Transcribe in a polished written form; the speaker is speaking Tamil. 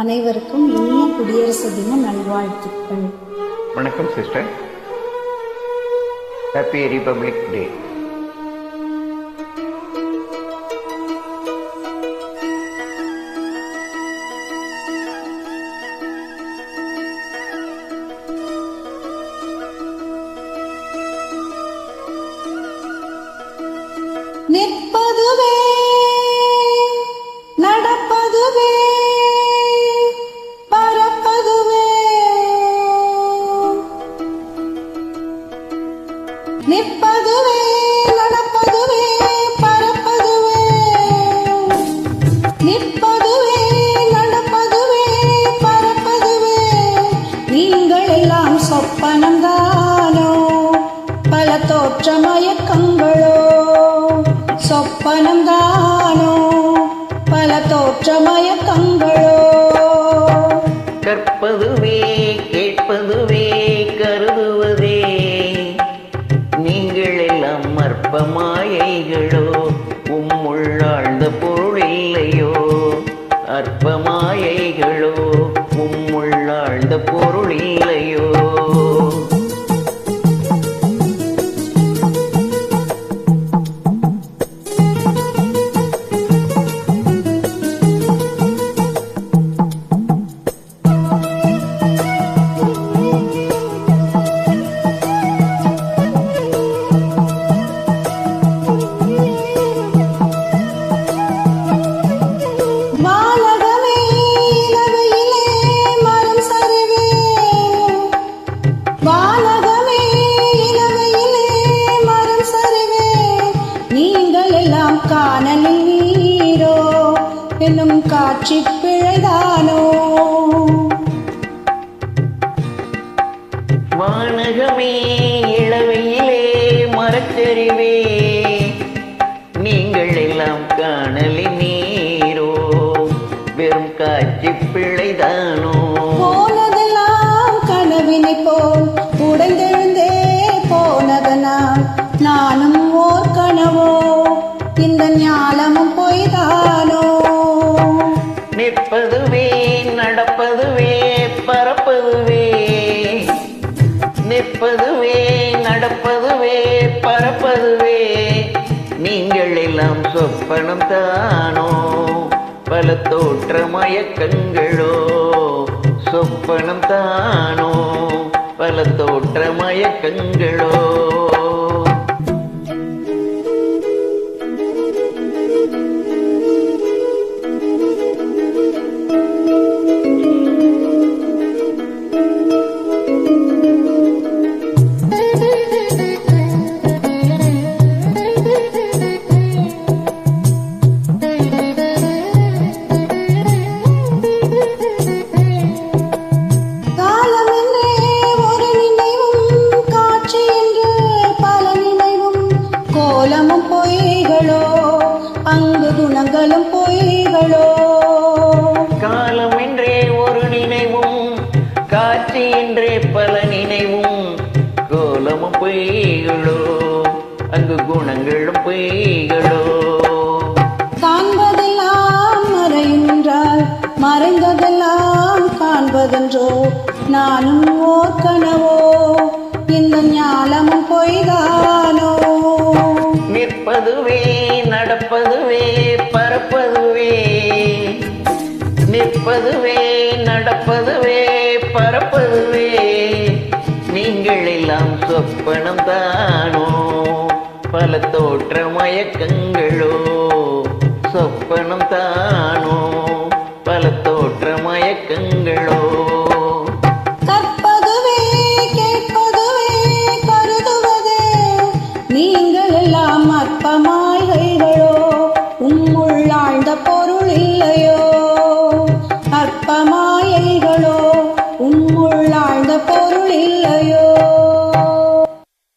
அனைவருக்கும் இனிய குடியரசு தின நல்வாழ்த்துக்கள். வணக்கம் சிஸ்டர். ஹாப்பி ரிபப்ளிக் டே. நிற்பதுவே நடப்பதுவே பறப்பதுவே, நிற்பதுவே நடப்பதுவே பறப்பதுவே, நிற்பதுவே நடப்பதுவே பறப்பதுவே. நீங்கள் எல்லாம் சொப்பனம்தானோ, பல தோற்ற மயக்கங்களோ, சொப்பனம்தானோ பல தோற்ற மயக்கங்களோ. கற்பதுவே கேட்பதுவே கருதுவதே, நீங்கள் எல்லாம் அற்ப மாயைகளோ, உம்முள் ஆழ்ந்த பொருள் இல்லையோ. அற்ப மாயைகளோ, உம்முள் ஆழ்ந்த பொருள் இல்லையோ. காணலில் நீரோ என்னும் காட்சி பிழைதானோ. வானகமே இளவையிலே மரச்சரிவே, நீங்கள் எல்லாம் காணலில் நீரோ வெறும் காட்சி பிழைதானோ. போனதெல்லாம் கனவினை போல் உடைந்தெழுந்தே போனதனால் நானும் ஓர் கனவோ, இந்த ஞாலமும் பொய்தானோ. நிற்பதுவே நடப்பதுவே பறப்பதுவே, நிற்பதுவே நடப்பதுவே பறப்பதுவே. நீங்கள் எல்லாம் சொப்பனம் தானோ, பல தோற்ற மயக்கங்களோ. சொப்பனம் தானோ, பல தோற்ற மயக்கங்களோ. கோலமும் பொய்களோ, அங்கு குணங்களும் பொய்களோ. காலம் என்றே ஒரு நினைவும், காட்சி என்றே பல நினைவும். கோலமும் பொய்களோ, அங்கு குணங்களும் பொய்களோ. காண்பதெல்லாம் மறையுன்றால் மறைந்ததெல்லாம் காண்பதென்றோ, நானும் ஓர் கனவோ, இந்த ஞாலமும் பொய்தானோ. நிற்பதுவே நடப்பதுவே பறப்பதுவே, நிற்பதுவே நடப்பதுவே பறப்பதுவே. நீங்கள் எல்லாம் சொப்பனம் தானோ, பல தோற்ற மயக்கங்களோ. சொப்பனம் தானோ, பல தோற்ற மயக்கங்களோ. கற்பதுவே கேட்பதுவே கருதுவதே, நீங்கள் எல்லாம் அற்ப மாயைகளோ, உம்முள் ஆழ்ந்த பொருள் இல்லையோ.